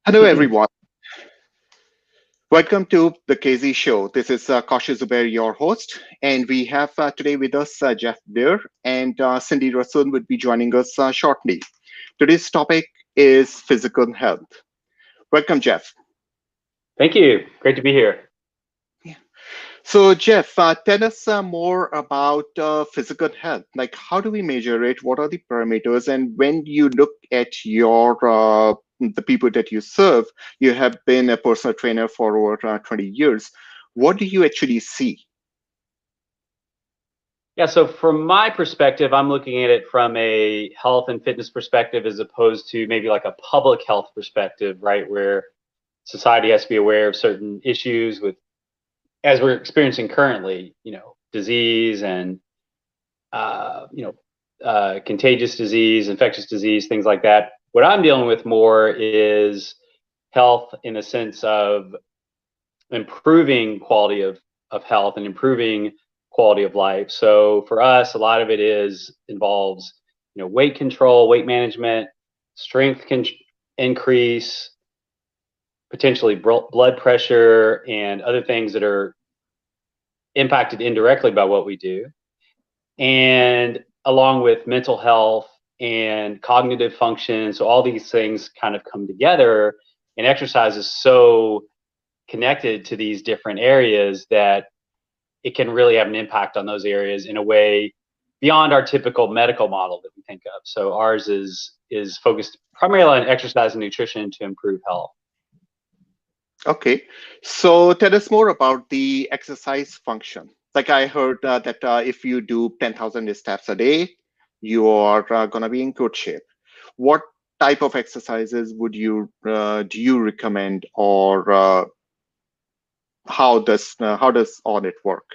Hello, everyone. Welcome to the KZ Show. This is Kaushal Zubair, your host, and we have today with us Jeff Blair and Cyndi Russell would be joining us shortly. Today's topic is physical health. Welcome, Jeff. Thank you. Great to be here. So, Jeff, tell us more about physical health. Like, how do we measure it? What are the parameters? And when you look at your the people that you serve, you have been a personal trainer for over 20 years. What do you actually see? Yeah, so from my perspective, I'm looking at it from a health and fitness perspective as opposed to maybe like a public health perspective, right? Where society has to be aware of certain issues with, as we're experiencing currently, disease and, contagious disease, infectious disease, things like that. What I'm dealing with more is health in the sense of improving quality of health and improving quality of life. So for us, a lot of it involves, weight control, weight management, strength increase, potentially blood pressure, and other things that are impacted indirectly by what we do. And along with mental health and cognitive function. So all these things kind of come together, and exercise is so connected to these different areas that it can really have an impact on those areas in a way beyond our typical medical model that we think of. So ours is focused primarily on exercise and nutrition to improve health. Okay, so tell us more about the exercise function. Like I heard that if you do 10,000 steps a day, you are going to be in good shape. What type of exercises would you do you recommend, or how does all it work?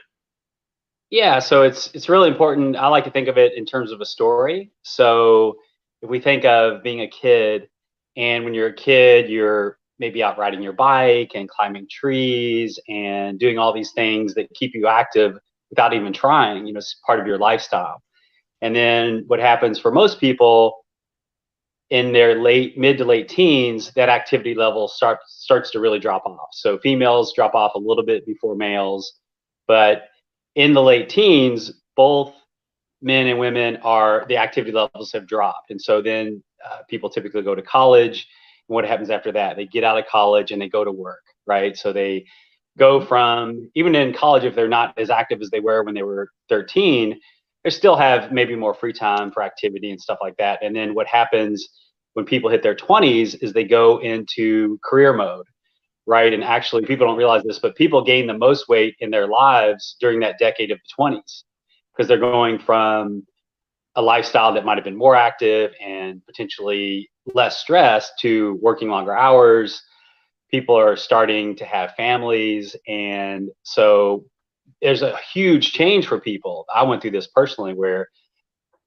Yeah, so it's really important. I like to think of it in terms of a story. So if we think of being a kid, and when you're a kid, you're maybe out riding your bike and climbing trees and doing all these things that keep you active without even trying, it's part of your lifestyle. And then what happens for most people in their mid to late teens, that activity level starts to really drop off. So females drop off a little bit before males, but in the late teens, both men and women the activity levels have dropped. And so then people typically go to college. And what happens after that? They get out of college and they go to work, right? So they go from, even in college, if they're not as active as they were when they were 13, they still have maybe more free time for activity and stuff like that. And then what happens when people hit their 20s is they go into career mode, right? And actually, people don't realize this, but people gain the most weight in their lives during that decade of the 20s because they're going from a lifestyle that might have been more active and potentially less stress to working longer hours. People are starting to have families. And so there's a huge change for people. I went through this personally where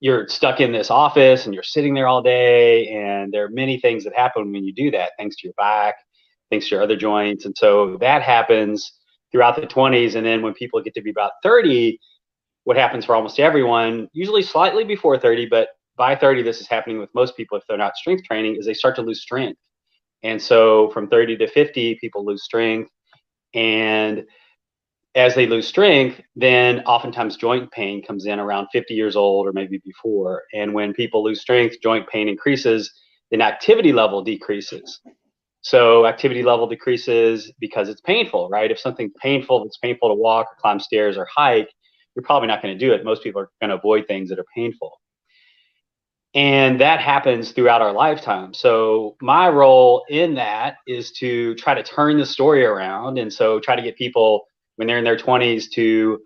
you're stuck in this office and you're sitting there all day. And there are many things that happen when you do that, thanks to your back, thanks to your other joints. And so that happens throughout the 20s. And then when people get to be about 30, what happens for almost everyone, usually slightly before 30, but by 30, this is happening with most people if they're not strength training, is they start to lose strength. And so from 30 to 50, people lose strength. And as they lose strength, then oftentimes joint pain comes in around 50 years old or maybe before. And when people lose strength, joint pain increases, then activity level decreases. So activity level decreases because it's painful, right? If something's painful, it's painful to walk or climb stairs or hike, you're probably not going to do it. Most people are going to avoid things that are painful. And that happens throughout our lifetime. So my role in that is to try to turn the story around. And so try to get people when they're in their 20s to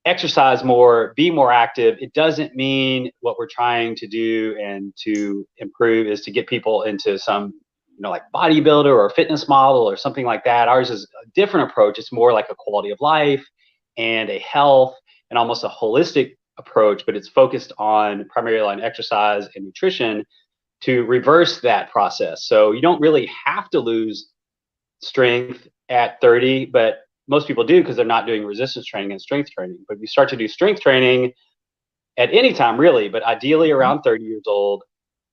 exercise more, be more active. It doesn't mean what we're trying to do and to improve is to get people into some, like bodybuilder or fitness model or something like that. Ours is a different approach. It's more like a quality of life and a health and almost a holistic approach, but it's focused on primarily on exercise and nutrition to reverse that process. So you don't really have to lose strength at 30, but most people do because they're not doing resistance training and strength training. But if you start to do strength training at any time, really, but ideally around 30 years old,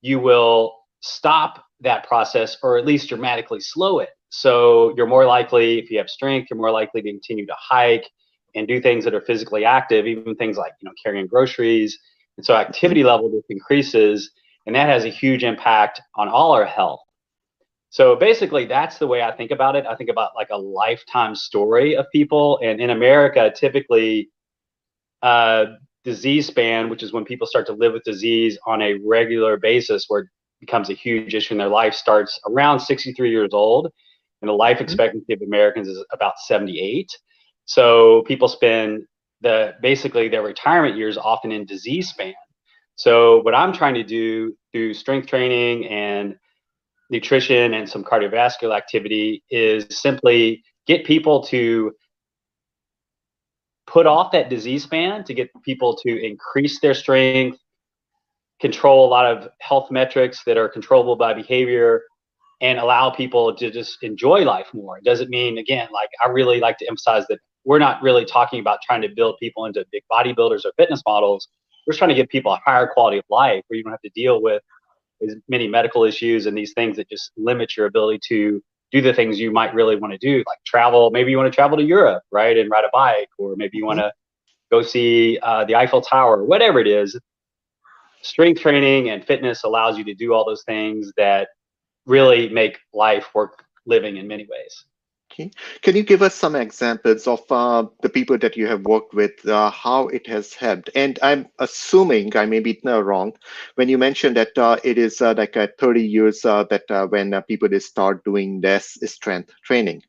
you will stop that process or at least dramatically slow it. So you're more likely, if you have strength, you're more likely to continue to hike and do things that are physically active, even things like, carrying groceries. And so activity level just increases, and that has a huge impact on all our health. So basically, that's the way I think about it. I think about like a lifetime story of people. And in America, typically, disease span, which is when people start to live with disease on a regular basis, where it becomes a huge issue in their life, starts around 63 years old. And the life expectancy of Americans is about 78. So people spend basically their retirement years often in disease span. So what I'm trying to do through strength training and nutrition and some cardiovascular activity is simply get people to put off that disease span, to get people to increase their strength, control a lot of health metrics that are controllable by behavior, and allow people to just enjoy life more. It doesn't mean, again, like I really like to emphasize that we're not really talking about trying to build people into big bodybuilders or fitness models. We're just trying to give people a higher quality of life where you don't have to deal with as many medical issues and these things that just limit your ability to do the things you might really want to do, like travel. Maybe you want to travel to Europe, right, and ride a bike, or maybe you want to go see the Eiffel Tower, whatever it is. Strength training and fitness allows you to do all those things that really make life worth living in many ways. Okay. Can you give us some examples of the people that you have worked with, how it has helped? And I'm assuming, I may be wrong, when you mentioned that it is like 30 years that when people start doing less strength training.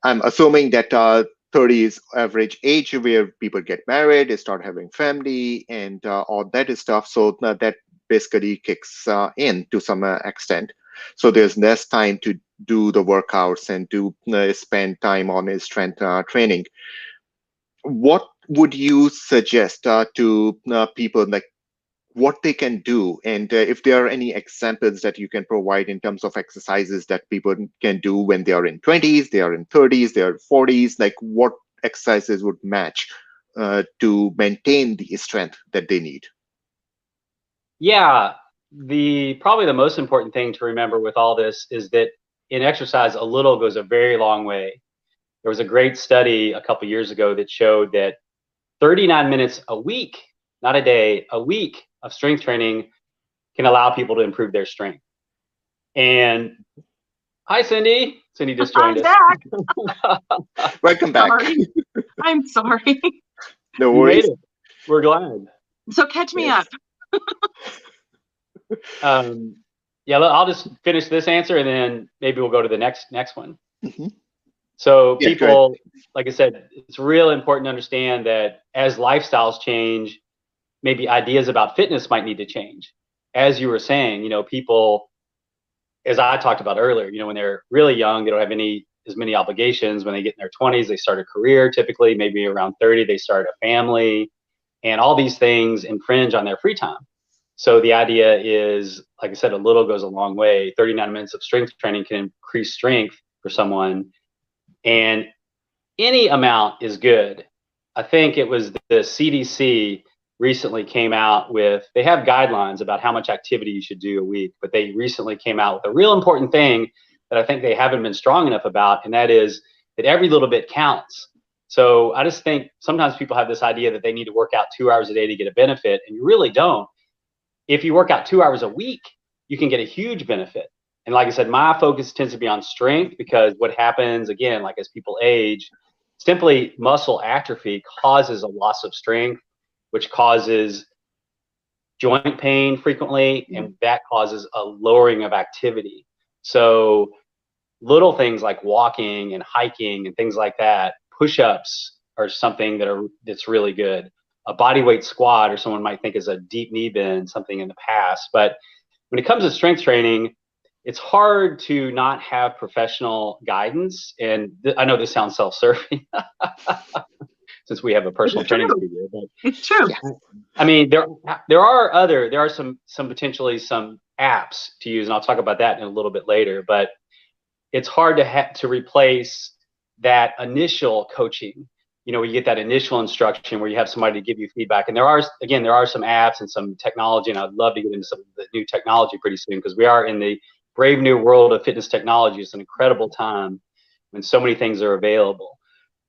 I'm assuming that 30 is average age where people get married, they start having family, and all that stuff. So that basically kicks in to some extent. So there's less time to do the workouts and to spend time on his strength training. What would you suggest to people, like what they can do, and if there are any examples that you can provide in terms of exercises that people can do when they are in 20s, they are in 30s, they are 40s, like what exercises would match to maintain the strength that they need? Yeah, probably the most important thing to remember with all this is that in exercise, a little goes a very long way. There was a great study a couple years ago that showed that 39 minutes a week, not a day, a week of strength training can allow people to improve their strength. And hi, Cyndi. Cyndi just joined us. I'm back. Welcome back. Sorry. I'm sorry. No worries. You made it. We're glad. So catch me up. Yeah, I'll just finish this answer and then maybe we'll go to the next one. Mm-hmm. So people, like I said, it's real important to understand that as lifestyles change, maybe ideas about fitness might need to change. As you were saying, people, as I talked about earlier, when they're really young, they don't have as many obligations. When they get in their 20s, they start a career, typically maybe around 30, they start a family, and all these things infringe on their free time. So the idea is, like I said, a little goes a long way. 39 minutes of strength training can increase strength for someone, and any amount is good. I think it was the CDC recently came out with, they have guidelines about how much activity you should do a week, but they recently came out with a real important thing that I think they haven't been strong enough about, and that is that every little bit counts. So I just think sometimes people have this idea that they need to work out 2 hours a day to get a benefit, and you really don't. If you work out 2 hours a week, you can get a huge benefit. And like I said, my focus tends to be on strength, because what happens, again, like as people age, simply muscle atrophy causes a loss of strength, which causes joint pain frequently, and that causes a lowering of activity. So little things like walking and hiking and things like that, push-ups are something that's really good. A body weight squat, or someone might think is a deep knee bend, something in the past. But when it comes to strength training, it's hard to not have professional guidance. And I know this sounds self-serving since we have a personal training studio, but it's true. I mean, there are some potentially some apps to use, and I'll talk about that in a little bit later. But it's hard to replace that initial coaching. you get that initial instruction where you have somebody to give you feedback. And there are some apps and some technology, and I'd love to get into some of the new technology pretty soon, because we are in the brave new world of fitness technology. It's an incredible time when so many things are available.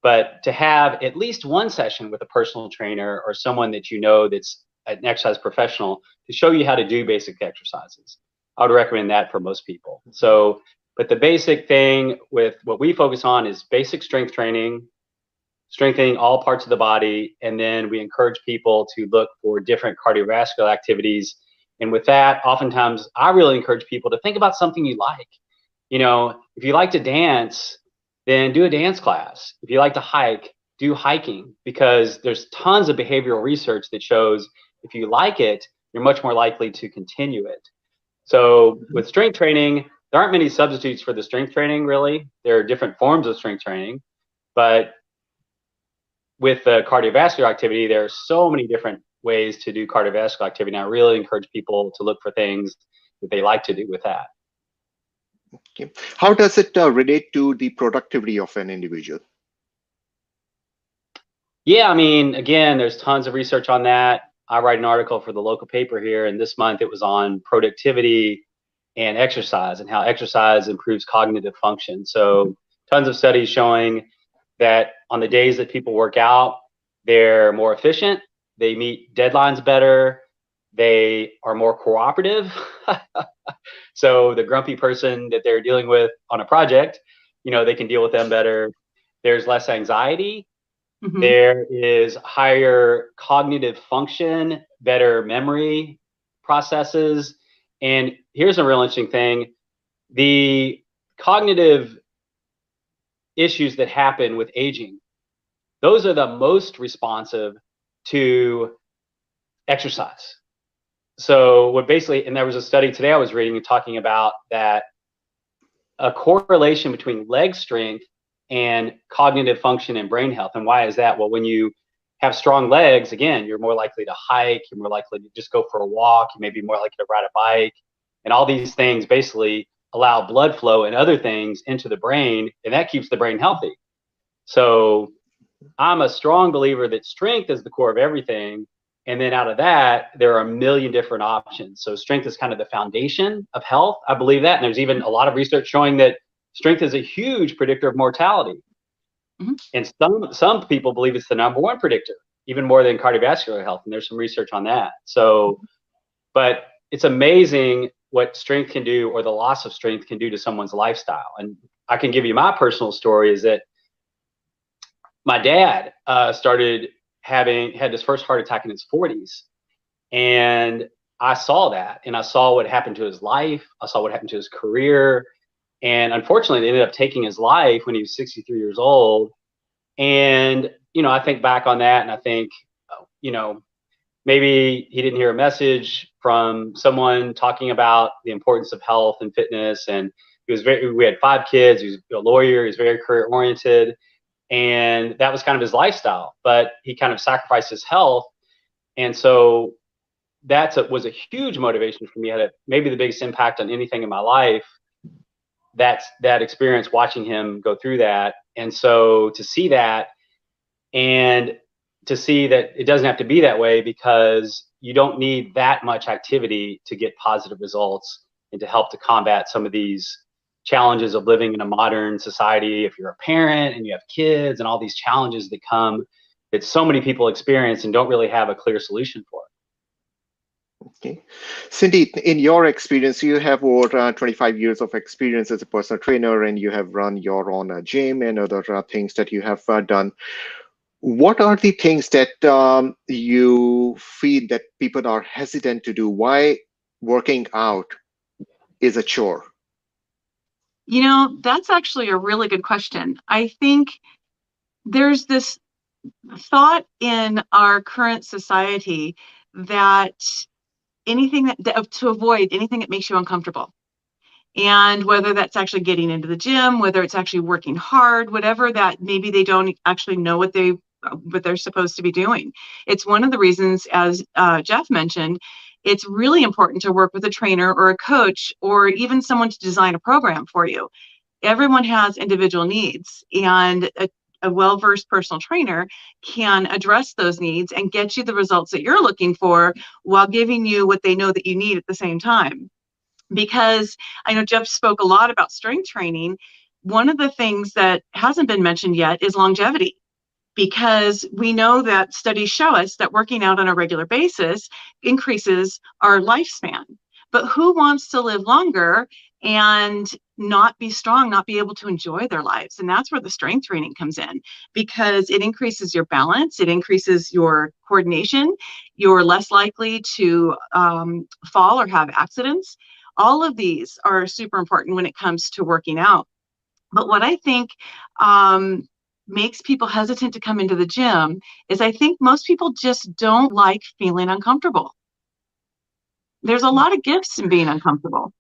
But to have at least one session with a personal trainer or someone that that's an exercise professional to show you how to do basic exercises, I would recommend that for most people. So, but the basic thing with what we focus on is basic strength training, strengthening all parts of the body, and then we encourage people to look for different cardiovascular activities. And with that, oftentimes I really encourage people to think about something you like. If you like to dance, then do a dance class. If you like to hike, do hiking, because there's tons of behavioral research that shows if you like it, you're much more likely to continue it. So with strength training, there aren't many substitutes for the strength training, really. There are different forms of strength training, but with the cardiovascular activity, there are so many different ways to do cardiovascular activity. And I really encourage people to look for things that they like to do with that. Okay. How does it relate to the productivity of an individual? Yeah, I mean, again, there's tons of research on that. I write an article for the local paper here, and this month it was on productivity and exercise and how exercise improves cognitive function. So tons of studies showing that on the days that people work out, they're more efficient, they meet deadlines better, they are more cooperative. So the grumpy person that they're dealing with on a project, they can deal with them better. There's less anxiety. Mm-hmm. There is higher cognitive function, better memory processes. And here's a real interesting thing. The cognitive issues that happen with aging, those are the most responsive to exercise. So what basically, and there was a study today I was reading talking about that a correlation between leg strength and cognitive function and brain health. And why is that? Well, when you have strong legs, again, you're more likely to hike, you're more likely to just go for a walk, you may be more likely to ride a bike, and all these things basically allow blood flow and other things into the brain, and that keeps the brain healthy. So I'm a strong believer that strength is the core of everything. And then out of that, there are a million different options. So strength is kind of the foundation of health. I believe that. And there's even a lot of research showing that strength is a huge predictor of mortality. Mm-hmm. And some people believe it's the number one predictor, even more than cardiovascular health. And there's some research on that. So, but it's amazing what strength can do, or the loss of strength can do to someone's lifestyle. And I can give you my personal story is that my dad had his first heart attack in his 40s. And I saw that, and I saw what happened to his life. I saw what happened to his career. And unfortunately, they ended up taking his life when he was 63 years old. And, I think back on that and I think, maybe he didn't hear a message from someone talking about the importance of health and fitness. And we had 5 kids. He was a lawyer. He was very career oriented. And that was kind of his lifestyle, but he kind of sacrificed his health. And so that was a huge motivation for me. It had maybe the biggest impact on anything in my life. That's that experience, watching him go through that. And so to see that, and to see that it doesn't have to be that way, because you don't need that much activity to get positive results and to help to combat some of these challenges of living in a modern society. If you're a parent and you have kids and all these challenges that come, that so many people experience and don't really have a clear solution for it. Okay. Cyndi, in your experience, you have over 25 years of experience as a personal trainer, and you have run your own gym and other things that you have done. What are the things that you feel that people are hesitant to do? Why working out is a chore? That's actually a really good question. I think there's this thought in our current society that to avoid anything that makes you uncomfortable. And whether that's actually getting into the gym, whether it's actually working hard, whatever, that maybe they don't actually know what they're supposed to be doing. It's one of the reasons, as Jeff mentioned, it's really important to work with a trainer or a coach or even someone to design a program for you. Everyone has individual needs, and a well-versed personal trainer can address those needs and get you the results that you're looking for while giving you what they know that you need at the same time. Because I know Jeff spoke a lot about strength training. One of the things that hasn't been mentioned yet is longevity, because we know that studies show us that working out on a regular basis increases our lifespan. But who wants to live longer and not be strong, not be able to enjoy their lives? And that's where the strength training comes in, because it increases your balance, it increases your coordination, you're less likely to fall or have accidents. All of these are super important when it comes to working out. But what I think makes people hesitant to come into the gym is I think most people just don't like feeling uncomfortable. There's a lot of gifts in being uncomfortable.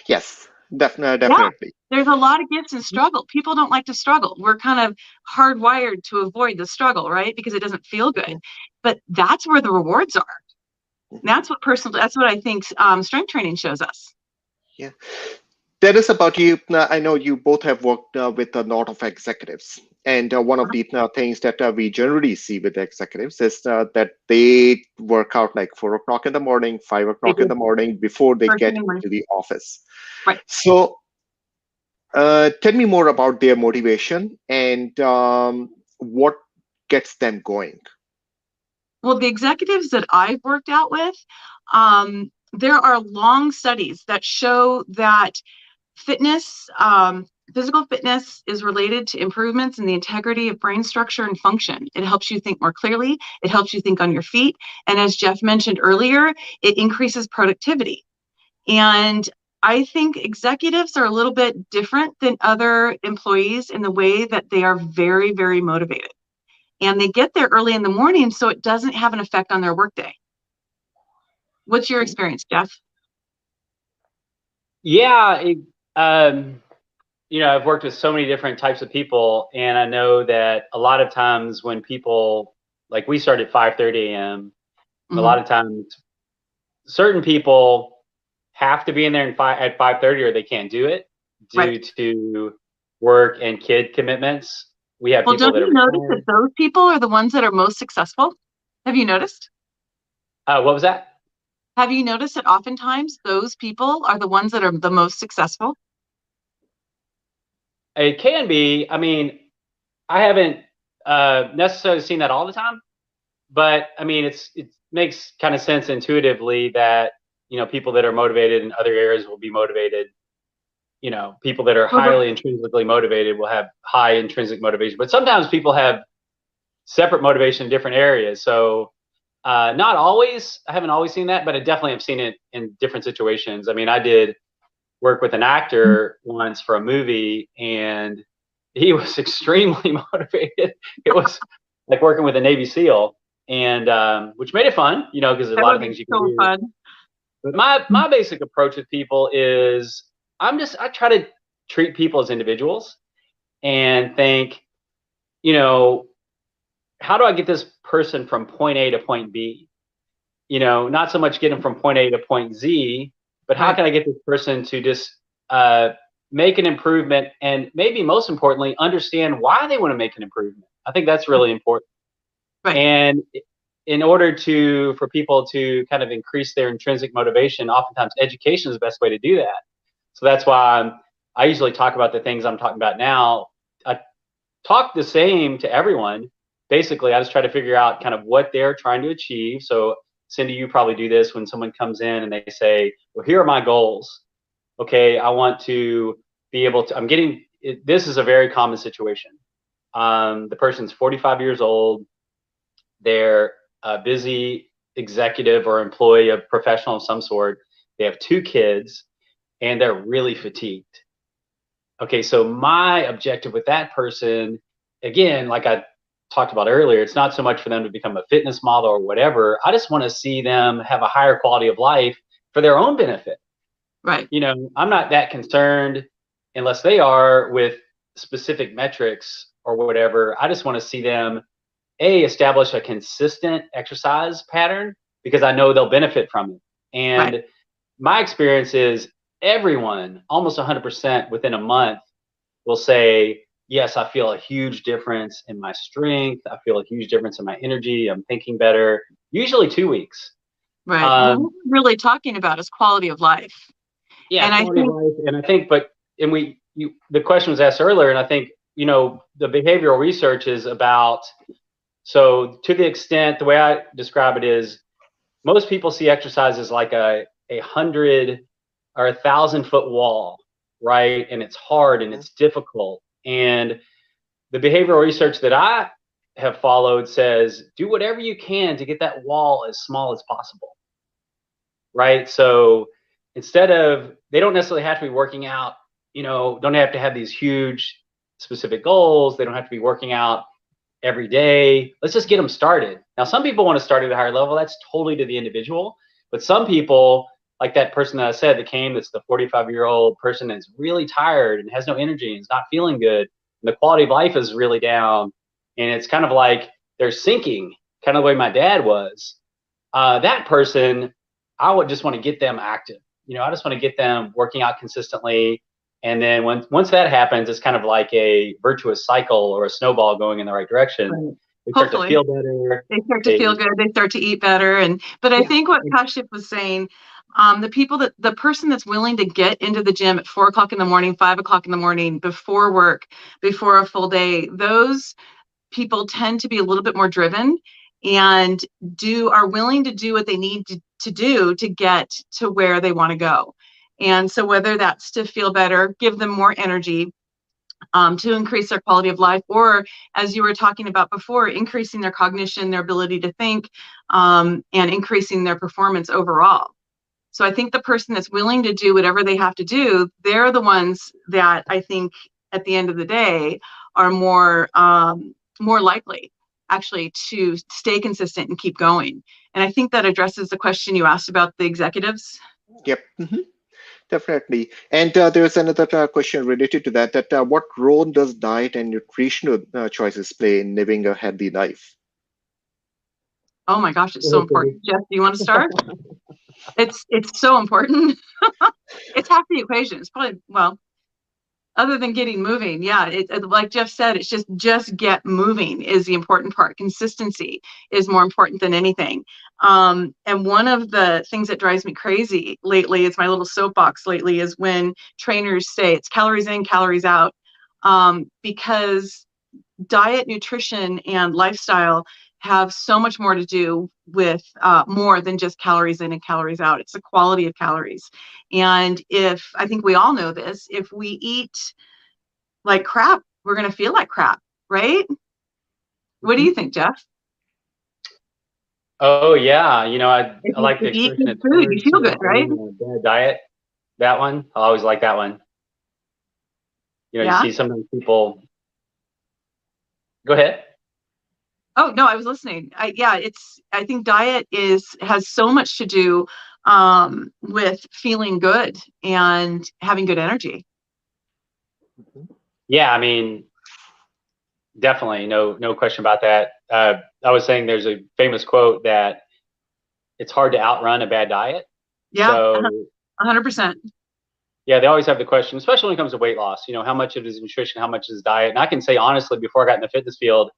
Yes, definitely, Yeah, definitely. there's a lot of gifts in struggle. People don't like to struggle. We're kind of hardwired to avoid the struggle, right? Because it doesn't feel good. But that's where the rewards are. That's what I think strength training shows us. Yeah. Tell us about you. I know you both have worked with a lot of executives, and one of the things that we generally see with executives is that they work out like 4 o'clock in the morning, 5 o'clock in the morning before they First get thing in the morning. into the office. Right. So, tell me more about their motivation and what gets them going. Well, the executives that I've worked out with, there are long studies that show that fitness, physical fitness is related to improvements in the integrity of brain structure and function. It helps you think more clearly. It helps you think on your feet. And as Jeff mentioned earlier, it increases productivity. And I think executives are a little bit different than other employees in the way that they are very, very motivated. And they get there early in the morning, so it doesn't have an effect on their workday. What's your experience, Jeff? Yeah, I've worked with so many different types of people, and I know that a lot of times when people, like we start at 5:30 a.m., a lot of times certain people have to be in there at 5:30 or they can't do it due to work and kid commitments. We have people don't that you are notice that those people are the ones that are most successful? Have you noticed? What was that? Have you noticed that oftentimes those people are the ones that are the most successful? It can be. I mean, I haven't necessarily seen that all the time, but I mean, it makes kind of sense intuitively that people that are motivated in other areas will be motivated. People that are highly intrinsically motivated will have high intrinsic motivation, but sometimes people have separate motivation in different areas. So not always, I haven't always seen that, but I definitely have seen it in different situations. I mean, I did work with an actor once for a movie, and he was extremely motivated. It was like working with a Navy SEAL, and which made it fun, because there's a lot of things you can do. Fun. But my basic approach with people is I try to treat people as individuals and think, how do I get this person from point A to point B? Not so much get them from point A to point Z, but how can I get this person to just make an improvement, and maybe most importantly, understand why they want to make an improvement. I think that's really important. And in order for people to kind of increase their intrinsic motivation, oftentimes education is the best way to do that. So that's why I usually talk about the things I'm talking about now. I talk the same to everyone. Basically, I just try to figure out kind of what they're trying to achieve. So Cyndi, you probably do this when someone comes in and they say, well, here are my goals. Okay, I want to be able to, this is a very common situation. The person's 45 years old. They're a busy executive or employee, a professional of some sort. They have 2 kids and they're really fatigued. Okay, so my objective with that person, again, like I talked about earlier, it's not so much for them to become a fitness model or whatever. I just want to see them have a higher quality of life for their own benefit. Right. I'm not that concerned, unless they are, with specific metrics or whatever. I just want to see them establish a consistent exercise pattern, because I know they'll benefit from it. And my experience is everyone, almost 100% within a month, will say, yes, I feel a huge difference in my strength. I feel a huge difference in my energy. I'm thinking better. Usually 2 weeks. Right. What Um, we're really talking about is quality of life. yeah, And I quality of think, life. And I think, the question was asked earlier, and I think, the behavioral research is about, so to the extent, the way I describe it is most people see exercise as like a 100 or 1,000 foot wall, right? And it's hard and it's difficult. And the behavioral research that I have followed says do whatever you can to get that wall as small as possible, right? So they don't necessarily have to be working out, don't have to have these huge specific goals. They don't have to be working out every day. Let's just get them started. Now, some people want to start at a higher level. That's totally to the individual. But some people, like that person that I said that came, that's the 45-year-old person that's really tired and has no energy and is not feeling good. And the quality of life is really down. And it's kind of like they're sinking, kind of the way my dad was. That person, I would just want to get them active. I just want to get them working out consistently. And then once that happens, it's kind of like a virtuous cycle or a snowball going in the right direction. right, They start to hopefully feel better. they start to feel good. They start to eat better. But I Yeah, think what Kashif was saying, the person that's willing to get into the gym at 4 o'clock in the morning, 5 o'clock in the morning, before work, before a full day, those people tend to be a little bit more driven and are willing to do what they need to do to get to where they want to go. And so whether that's to feel better, give them more energy, to increase their quality of life, or as you were talking about before, increasing their cognition, their ability to think, and increasing their performance overall. So I think the person that's willing to do whatever they have to do, they're the ones that I think at the end of the day are more likely actually to stay consistent and keep going. And I think that addresses the question you asked about the executives. Yep. Definitely. And there's another question related to that, what role does diet and nutritional choices play in living a healthy life? Oh my gosh, it's so important. Jeff, do you want to start? It's so important. It's half the equation. It's probably, well, other than getting moving, yeah, like Jeff said, it's just get moving is the important part. Consistency is more important than anything. And one of the things that drives me crazy lately, it's my little soapbox lately, is when trainers say it's calories in, calories out, because diet, nutrition, and lifestyle have so much more to do with more than just calories in and calories out. It's the quality of calories. And I think we all know this, if we eat like crap, we're going to feel like crap, right? What do you think, Jeff? Oh yeah, I like the If you eat expression good "it's food, you hard feel to good, right? outrun a bad diet." That one, I always like that one. You Yeah. see sometimes people. Go ahead. Oh no, I was listening. I think diet has so much to do with feeling good and having good energy. Yeah, I mean, definitely, no question about that. I was saying there's a famous quote that it's hard to outrun a bad diet. Yeah, So 100%. yeah, they always have the question, especially when it comes to weight loss. How much of it is nutrition, how much is diet? And I can say honestly, before I got in the fitness field,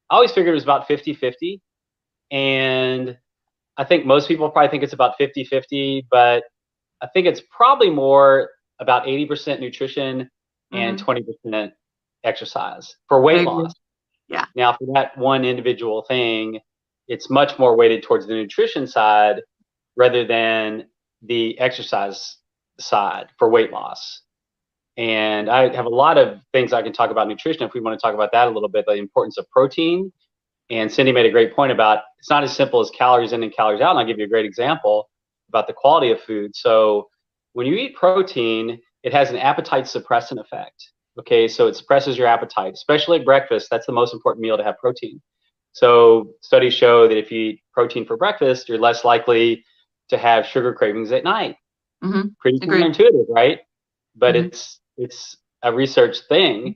I always figured it was about 50-50. And I think most people probably think it's about 50-50, but I think it's probably more about 80% nutrition and Mm-hmm. 20% exercise for I weight agree. loss. Yeah. Now, for that one individual thing, it's much more weighted towards the nutrition side rather than the exercise side for weight loss. And I have a lot of things I can talk about nutrition if we want to talk about that a little bit, the importance of protein. And Cyndi made a great point about it's not as simple as calories in and calories out. And I'll give you a great example about the quality of food. So when you eat protein, it has an appetite suppressant effect. Okay, so it suppresses your appetite, especially at breakfast. That's the most important meal to have protein. So studies show that if you eat protein for breakfast, you're less likely to have sugar cravings at night. Mm-hmm. Pretty Agreed. counterintuitive, right? But Mm-hmm. it's a research thing.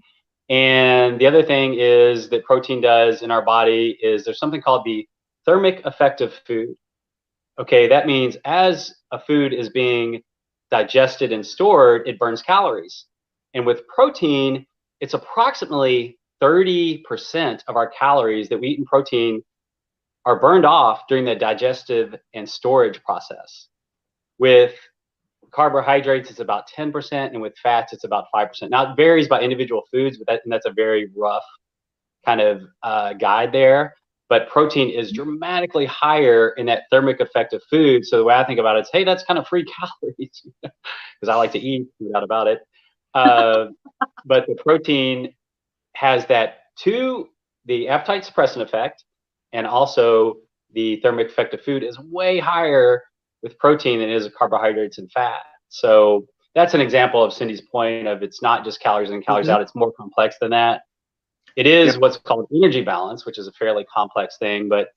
And the other thing is that protein does in our body is there's something called the thermic effect of food. Okay, that means as a food is being digested and stored, it burns calories. And with protein, it's approximately 30% of our calories that we eat in protein are burned off during the digestive and storage process. With carbohydrates, it's about 10%, and with fats, it's about 5%. Now, it varies by individual foods, but that's a very rough kind of guide there. But protein is dramatically higher in that thermic effect of food. So the way I think about it is, hey, that's kind of free calories, because I like to eat, no doubt about it. But the protein has that the appetite suppressant effect, and also the thermic effect of food is way higher with protein than it is with carbohydrates and fat. So that's an example of Cindy's point of it's not just calories in, calories out. It's more complex than that. It is what's called energy balance, which is a fairly complex thing, but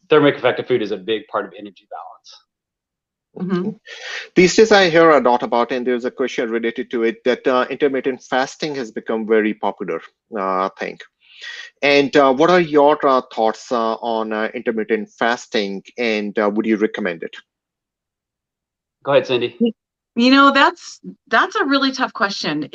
thermic effect of food is a big part of energy balance. These days I hear a lot about, and there's a question related to it, that intermittent fasting has become very popular thing. And what are your thoughts on intermittent fasting, and would you recommend it? Go ahead, Cindy. You know, that's a really tough question.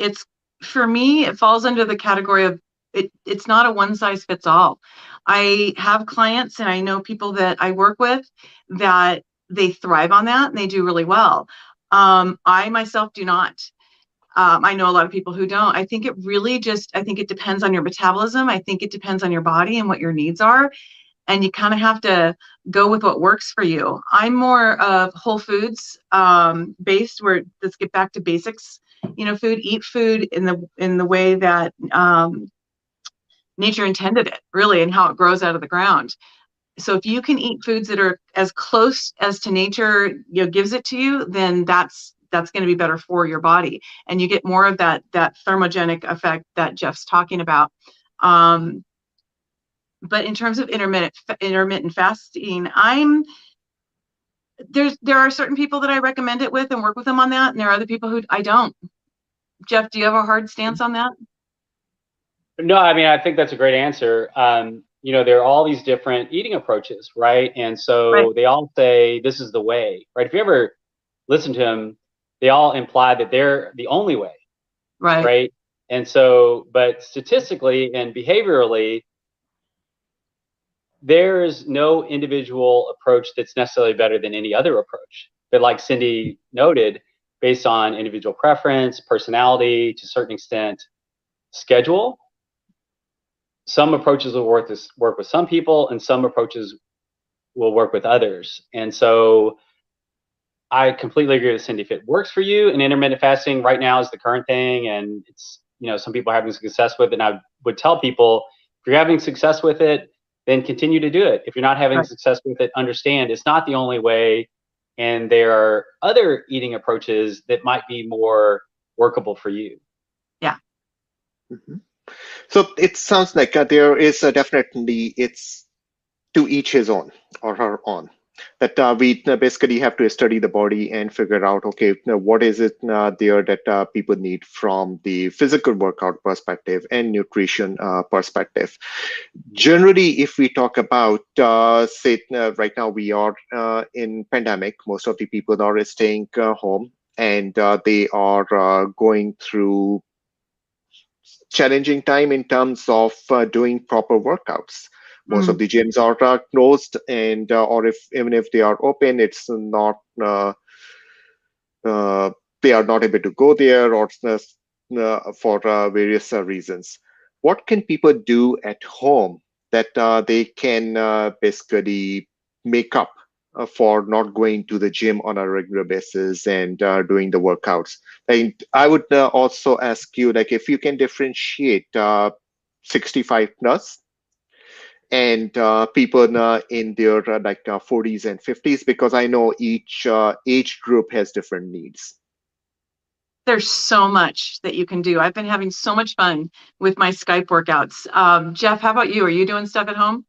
For me, it falls under the category of it's not a one size fits all. I have clients and I know people that I work with that they thrive on that and they do really well. I myself do not. I know a lot of people who don't. I think it depends on your metabolism. I think it depends on your body and what your needs are. And you kind of have to go with what works for you. I'm more of whole foods based, where let's get back to basics. Eat food in the way that nature intended it, really, and how it grows out of the ground. So if you can eat foods that are as close as to nature, gives it to you, then that's going to be better for your body, and you get more of that thermogenic effect that Jeff's talking about. But in terms of intermittent fasting, there are certain people that I recommend it with and work with them on that, and there are other people who I don't. Jeff, do you have a hard stance on that? No, I mean, I think that's a great answer. There are all these different eating approaches, right? And so they all say this is the way, right? If you ever listen to them, they all imply that they're the only way, right? And so, but statistically and behaviorally, there is no individual approach that's necessarily better than any other approach. But like Cindy noted, based on individual preference, personality, to a certain extent, schedule, some approaches will work with some people, and some approaches will work with others. And so I completely agree with Cindy. If it works for you, and intermittent fasting right now is the current thing, and it's, some people are having success with it, and I would tell people, if you're having success with it, then continue to do it. If you're not having success with it, understand it's not the only way, and there are other eating approaches that might be more workable for you. Yeah. So it sounds like there is definitely, it's to each his own or her own. That we basically have to study the body and figure out, okay, what is it there that people need from the physical workout perspective and nutrition perspective. Generally, if we talk about, say, right now we are in pandemic, most of the people are staying home, and they are going through challenging time in terms of doing proper workouts. Most of the gyms are closed, and or even if they are open, it's not they are not able to go there, or for various reasons. What can people do at home that they can basically make up for not going to the gym on a regular basis and doing the workouts? And I would also ask you, like, if you can differentiate 65 plus and people in their 40s and 50s, because I know each age group has different needs. There's so much that you can do. I've been having so much fun with my Skype workouts. Jeff, how about you? Are you doing stuff at home?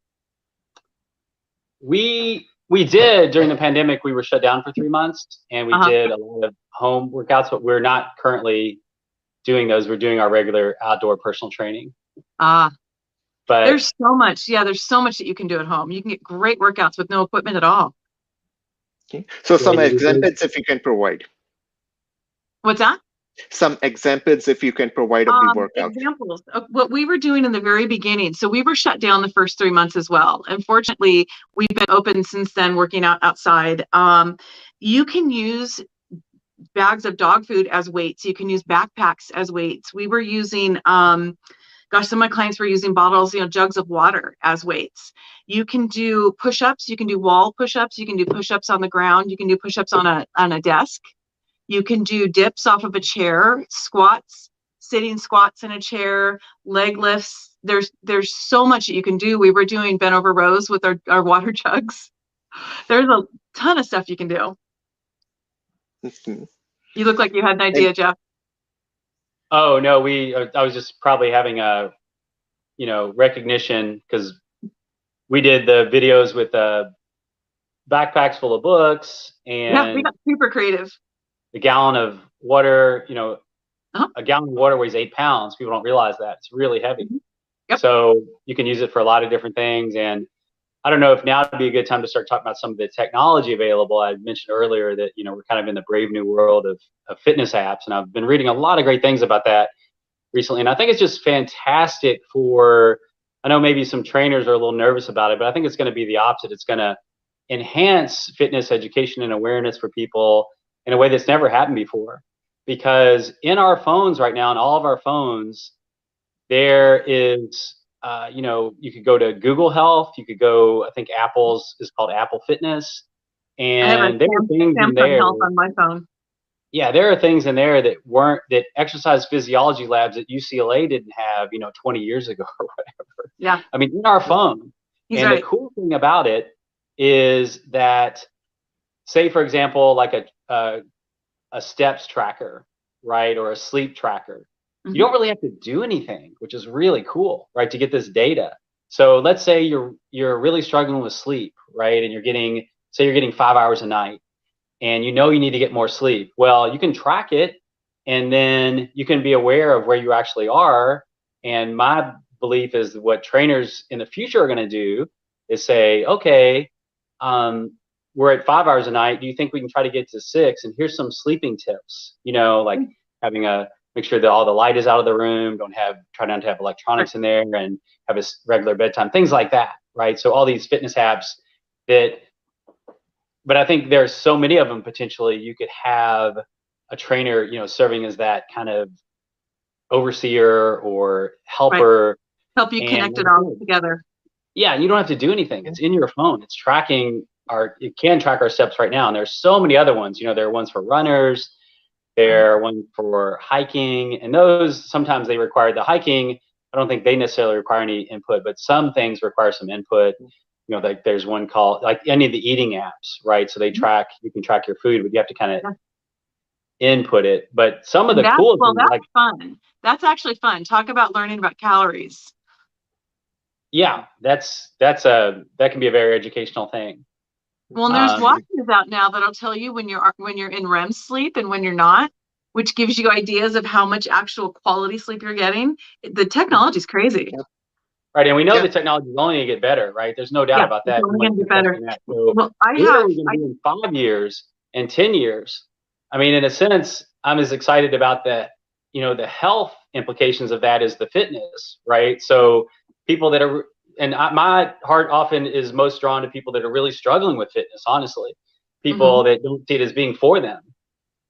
We did during the pandemic. We were shut down for 3 months, and we did a lot of home workouts, but we're not currently doing those. We're doing our regular outdoor personal training. But there's so much. Yeah, there's so much that you can do at home. You can get great workouts with no equipment at all. Okay. So some examples, if you can provide. What's that? Some examples, if you can provide, of the workout. Examples of what we were doing in the very beginning. So we were shut down the first 3 months as well. Unfortunately, we've been open since then, working out outside. You can use bags of dog food as weights. You can use backpacks as weights. We were using, some of my clients were using bottles, jugs of water as weights. You can do push-ups. You can do wall push-ups. You can do push-ups on the ground. You can do push-ups on a desk. You can do dips off of a chair, squats, sitting squats in a chair, leg lifts. There's so much that you can do. We were doing bent over rows with our water jugs. There's a ton of stuff you can do. Mhm. You look like you had an idea, Jeff. Oh no, I was just probably having a, recognition, because we did the videos with backpacks full of books, Yeah, we and got super creative. a gallon of water, Uh-huh. a gallon of water weighs 8 pounds. People don't realize that. It's really heavy. Mhm. Yep. So you can use it for a lot of different things. And I don't know if now would be a good time to start talking about some of the technology available. I mentioned earlier that, we're kind of in the brave new world of fitness apps. And I've been reading a lot of great things about that recently. And I think it's just fantastic I know maybe some trainers are a little nervous about it, but I think it's going to be the opposite. It's going to enhance fitness education and awareness for people in a way that's never happened before. Because in our phones right now, in all of our phones, there is, you could go to Google Health. You could go, I think Apple's is called Apple Fitness. I have a And there are things in Samsung there. Health on my phone. Yeah, there are things in there that exercise physiology labs at UCLA didn't have, 20 years ago or whatever. Yeah. I mean, in our phone. He's and right. The cool thing about it is that, say, for example, like a steps tracker, right, or a sleep tracker, Mhm. you don't really have to do anything, which is really cool, right, to get this data. So let's say you're really struggling with sleep, right, and you're getting 5 hours a night, and you need to get more sleep. Well, you can track it, and then you can be aware of where you actually are. And my belief is what trainers in the future are going to do is say, okay, we're at 5 hours a night. Do you think we can try to get to 6? And here's some sleeping tips, like make sure that all the light is out of the room. Try not to have electronics in there, and have a regular bedtime, things like that. Right. So all these fitness apps but I think there's so many of them. Potentially you could have a trainer, serving as that kind of overseer or helper. Right. Help you connect it all together. Yeah, you don't have to do anything. It's in your phone. It's tracking it can track our steps right now. And there's so many other ones. There are ones for runners, there are ones for hiking, and those sometimes they require the hiking. I don't think they necessarily require any input, but some things require some input. Like there's one called, like any of the eating apps, right? So you can track your food, but you have to kind of input it. But some of the cool things, that's fun. That's actually fun. Talk about learning about calories. Yeah, that can be a very educational thing. Well, and there's watches out now that'll tell you when you're in REM sleep and when you're not, which gives you ideas of how much actual quality sleep you're getting. The technology is crazy. Right, and we know the technology is only going to get better, right? There's no doubt about that. It's only going to get better. So well, in 5 years and 10 years. I mean, in a sense, I'm as excited about the health implications of that as the fitness, right? So people that are, my heart often is most drawn to people that are really struggling with fitness, honestly. People that don't see it as being for them,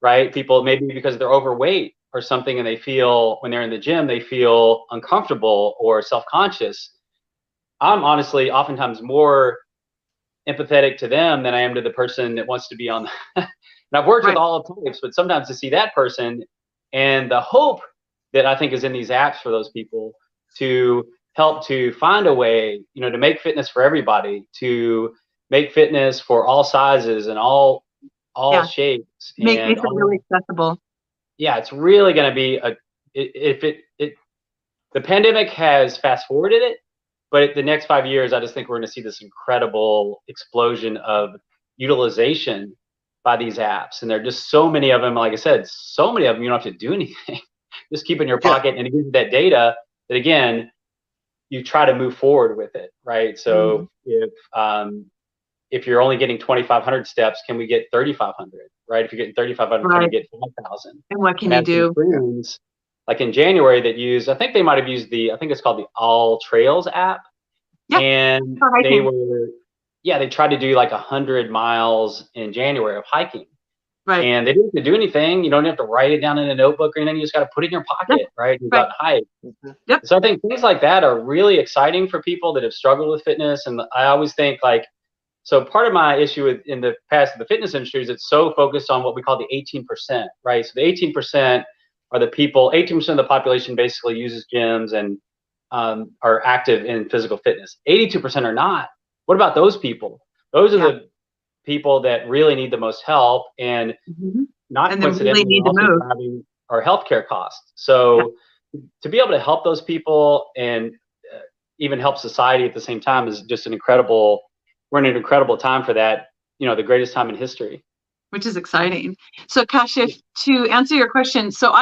right? People maybe because they're overweight or something, and they feel when they're in the gym, they feel uncomfortable or self-conscious. I'm honestly oftentimes more empathetic to them than I am to the person that wants to be on and I've worked with all types, but sometimes to see that person and the hope that I think is in these apps for those people to help to find a way, to make fitness for everybody, to make fitness for all sizes and all shapes. Makes it really accessible. Yeah, it's really going to be the pandemic has fast forwarded it, but the next 5 years, I just think we're going to see this incredible explosion of utilization by these apps. And there are just so many of them. Like I said, so many of them, you don't have to do anything. Just keep in your pocket, and it gives you that data that, again, you try to move forward with it, right? So if you're only getting 2,500 steps, can we get 3,500? right? If you're getting 3,500, can you get 5,000? And what can And I you had some do? friends, like in January, that used, I think they might have used I think it's called the All Trails app. Yeah, And for they hiking. were, yeah, they tried to do like 100 miles in January of hiking. Right. And they didn't have to do anything. You don't have to write it down in a notebook or anything. You just got to put it in your Yep. pocket, right? You go Right. out and hike. Yep. So I think things like that are really exciting for people that have struggled with fitness. And I always think like, so part of my issue in the past of the fitness industry is it's so focused on what we call the 18%, right? So the 18% are the people, 18% of the population basically uses gyms and are active in physical fitness. 82% are not. What about those people? Those are the people that really need the most help, and not And they really coincidentally need to also move. driving our healthcare costs. So to be able to help those people and even help society at the same time is just we're in an incredible time for that, the greatest time in history. Which is exciting. So Kashif, to answer your question, so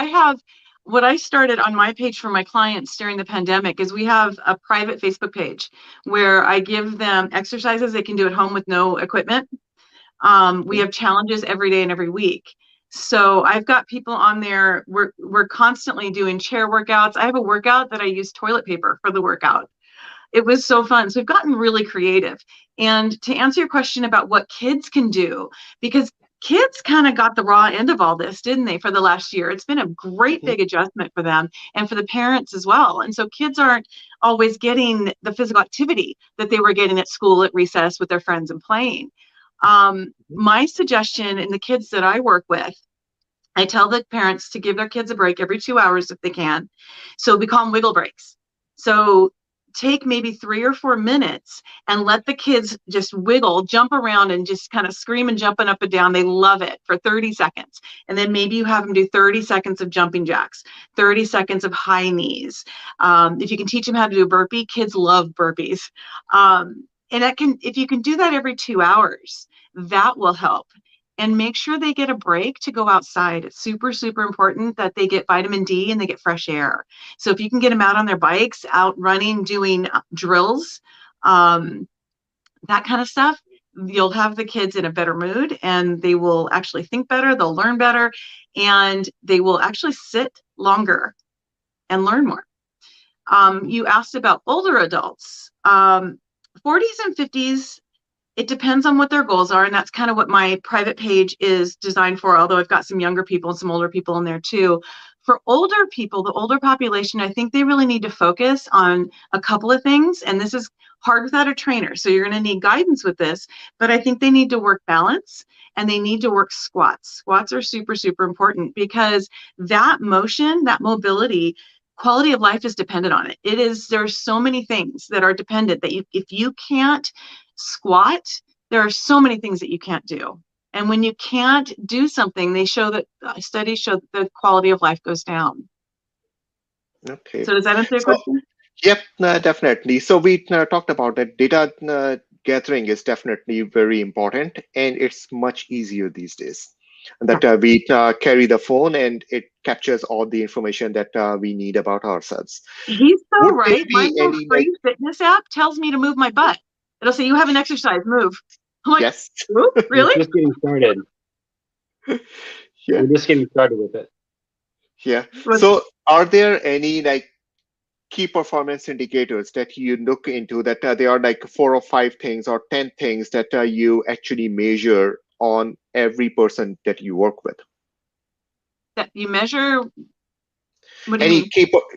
what I started on my page for my clients during the pandemic is we have a private Facebook page where I give them exercises they can do at home with no equipment. We have challenges every day and every week. So I've got people on there. We're constantly doing chair workouts. I have a workout that I use toilet paper for the workout. It was so fun. So we've gotten really creative. And to answer your question about what kids can do, because kids kind of got the raw end of all this, didn't they, for the last year? It's been a great big adjustment for them and for the parents as well. And so kids aren't always getting the physical activity that they were getting at school at recess with their friends and playing. My suggestion in the kids that I work with, I tell the parents to give their kids a break every 2 hours if they can. So we call them wiggle breaks. So take maybe 3 or 4 minutes and let the kids just wiggle, jump around and just kind of scream and jumping up and down. They love it for 30 seconds. And then maybe you have them do 30 seconds of jumping jacks, 30 seconds of high knees. If you can teach them how to do a burpee, kids love burpees. And if you can do that every 2 hours, that will help. And make sure they get a break to go outside. It's super, super important that they get vitamin D and they get fresh air. So if you can get them out on their bikes, out running, doing drills, that kind of stuff, you'll have the kids in a better mood and they will actually think better, they'll learn better, and they will actually sit longer and learn more. You asked about older adults. 40s and 50s, it depends on what their goals are, and that's kind of what my private page is designed for, although I've got some younger people and some older people in there too. For older people, the older population, I think they really need to focus on a couple of things, and this is hard without a trainer, so you're going to need guidance with this, but I think they need to work balance and they need to work squats. Squats are super, super important because that motion, that mobility, quality of life is dependent on it. There's so many things that are dependent that if you can't squat, there are so many things that you can't do. And when you can't do something, studies show that the quality of life goes down. Okay. So does that answer your So, question? yep, definitely. So we talked about that data gathering is definitely very important, and it's much easier these days. That we carry the phone and it captures all the information that we need about ourselves. He's so Would there right. My be little any free fitness app tells me to move my butt. It'll say, you have an exercise, move. I'm like, yes, We're really? just getting started. yeah, We're just getting started with it. yeah. So are there any key performance indicators that you look into that there are 4 or 5 things or 10 things that you actually measure on every person that you work with? That you measure? What do you mean?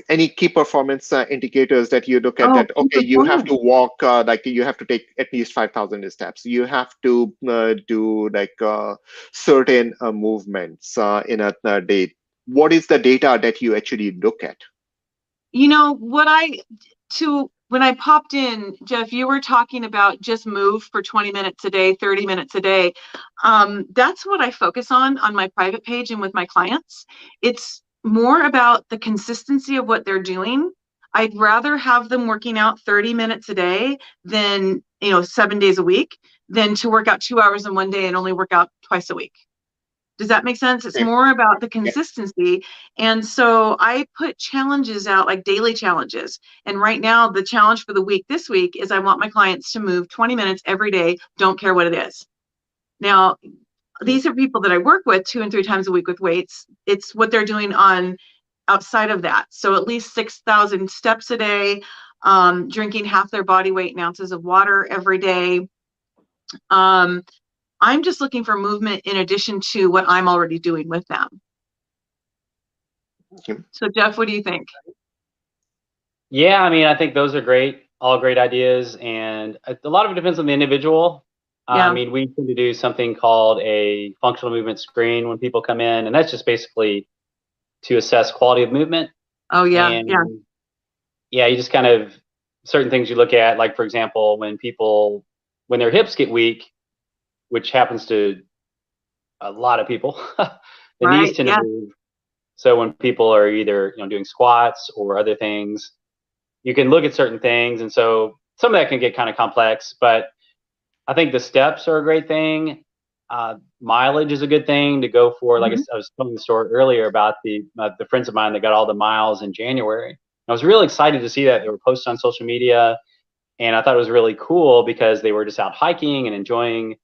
Any key performance indicators that you look at Oh, that, key okay, you have performance. to walk you have to take at least 5,000 steps, you have to do certain movements in a day. What is the data that you actually look at? You know when I popped in, Jeff, you were talking about just move for 20 minutes a day, 30 minutes a day. That's what I focus on my private page and with my clients. It's more about the consistency of what they're doing. I'd rather have them working out 30 minutes a day than, 7 days a week, than to work out 2 hours in one day and only work out twice a week. Does that make sense? It's Okay. more about the Yeah. consistency. And so I put challenges out, like daily challenges. And right now, the challenge for the week this week is I want my clients to move 20 minutes every day, don't care what it is. Now, these are people that I work with 2 and 3 times a week with weights. It's what they're doing on outside of that. So at least 6,000 steps a day, drinking half their body weight in ounces of water every day. I'm just looking for movement in addition to what I'm already doing with them. So Jeff, what do you think? Yeah, I mean, I think those are great, all great ideas, and a lot of it depends on the individual. Yeah. I mean, we tend to do something called a functional movement screen when people come in, and that's just basically to assess quality of movement. Oh yeah, And yeah. Yeah, you just kind of certain things you look at, like for example, when their hips get weak, which happens to a lot of people, the knees Right, tend yeah. to move. So when people are either doing squats or other things, you can look at certain things, and so some of that can get kind of complex. But I think the steps are a great thing. Mileage is a good thing to go for. Like I was telling the story earlier about the friends of mine that got all the miles in January. I was really excited to see that they were posted on social media, and I thought it was really cool because they were just out hiking and enjoying,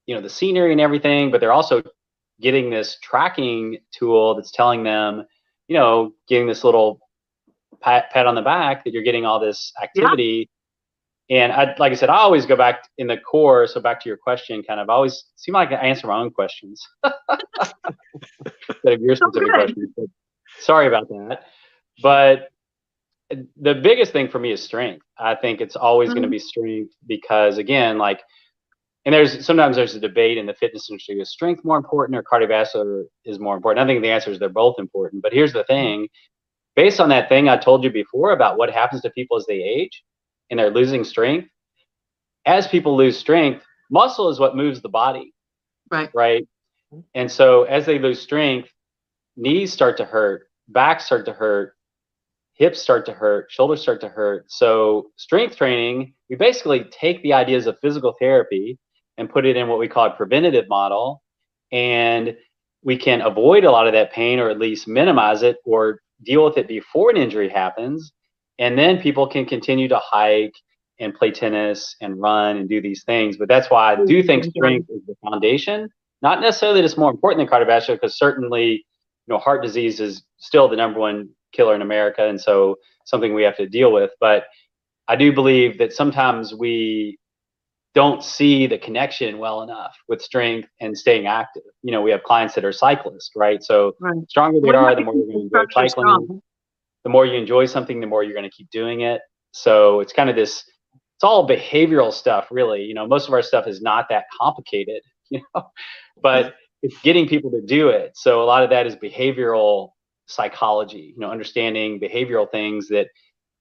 the scenery and everything. But they're also getting this tracking tool that's telling them, getting this little pat on the back that you're getting all this activity. And like I said, I always go back in the core. So back to your question, kind of, I always seem like I answer my own questions instead of your specific questions. But sorry about that. But the biggest thing for me is strength. I think it's always going to be strength because, again, and sometimes there's a debate in the fitness industry: is strength more important or cardiovascular is more important? I think the answer is they're both important. But here's the thing: based on that thing I told you before about what happens to people as they age and they're losing strength, as people lose strength, muscle is what moves the body, right? And so as they lose strength, knees start to hurt, backs start to hurt, hips start to hurt, shoulders start to hurt. So strength training, we basically take the ideas of physical therapy and put it in what we call a preventative model, and we can avoid a lot of that pain, or at least minimize it, or deal with it before an injury happens. And then people can continue to hike and play tennis and run and do these things. But that's why I do think strength is the foundation. Not necessarily that it's more important than cardiovascular, because certainly, heart disease is still the #1 killer in America, and so something we have to deal with. But I do believe that sometimes we don't see the connection well enough with strength and staying active. We have clients that are cyclists, right? So stronger they are, the more you're going to enjoy cycling. The more you enjoy something, the more you're going to keep doing it. So it's kind of it's all behavioral stuff, really. Most of our stuff is not that complicated, but it's getting people to do it. So a lot of that is behavioral psychology, understanding behavioral things that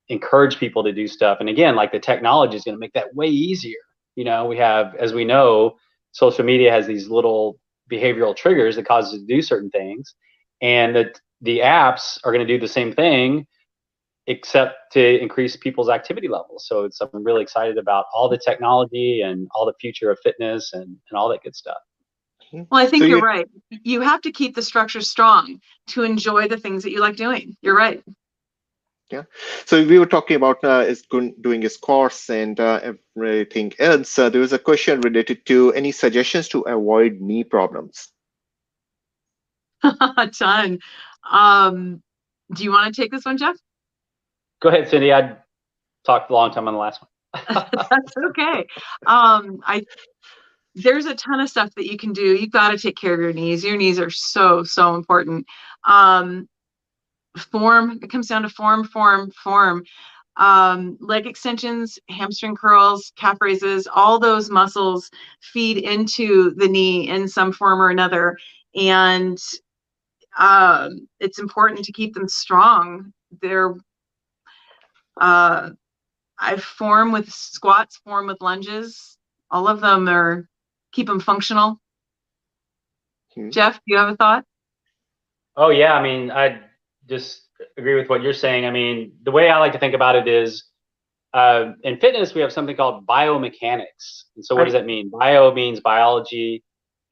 encourage people to do stuff. And again, like the technology is going to make that way easier. We have, as we know, social media has these little behavioral triggers that cause us to do certain things. And the apps are going to do the same thing, except to increase people's activity levels. So I'm really excited about all the technology and all the future of fitness and all that good stuff. Well, I think you're right. You have to keep the structure strong to enjoy the things that you like doing. You're right. Yeah. So we were talking about doing his course and everything else. There was a question related to any suggestions to avoid knee problems. A ton. Do you want to take this one, Jeff? Go ahead, Cyndi. I talked a long time on the last one. That's okay. There's a ton of stuff that you can do. You've got to take care of your knees. Your knees are so, so important. Form, it comes down to form. Leg extensions, hamstring curls, calf raises, all those muscles feed into the knee in some form or another. And it's important to keep them strong. I form with squats, form with lunges. All of them keep them functional. Jeff, do you have a thought? Oh yeah, I mean, I just agree with what you're saying. I mean, the way I like to think about it is, in fitness, we have something called biomechanics. And so what does that mean? Bio means biology,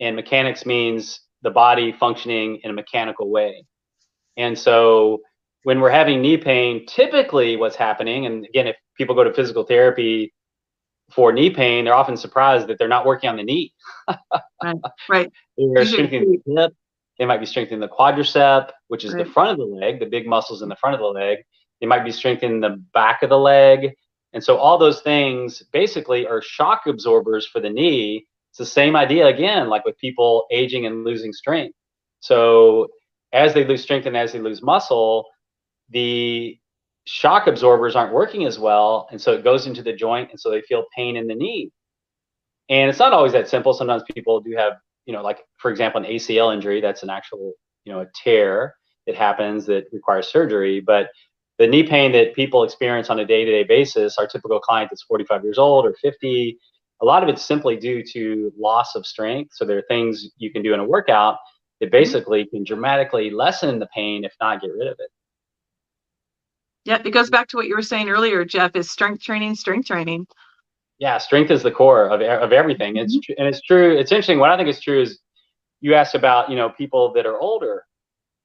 and mechanics means the body functioning in a mechanical way. And so when we're having knee pain, typically what's happening, and again, if people go to physical therapy for knee pain, they're often surprised that they're not working on the knee. Right. They're strengthening the hip. They might be strengthening the quadricep, which is the front of the leg, the big muscles in the front of the leg. They might be strengthening the back of the leg. And so all those things basically are shock absorbers for the knee. It's the same idea again, like with people aging and losing strength. So as they lose strength and as they lose muscle, the shock absorbers aren't working as well. And so it goes into the joint. And so they feel pain in the knee. And it's not always that simple. Sometimes people do have, like, for example, an ACL injury. That's an actual, a tear that happens that requires surgery. But the knee pain that people experience on a day-to-day basis, our typical client that's 45 years old or 50, a lot of it's simply due to loss of strength. So there are things you can do in a workout that basically can dramatically lessen the pain, if not get rid of it. Yeah, it goes back to what you were saying earlier, Jeff, is strength training. Yeah, strength is the core of everything. And it's true. It's interesting. What I think is true is you asked about, people that are older.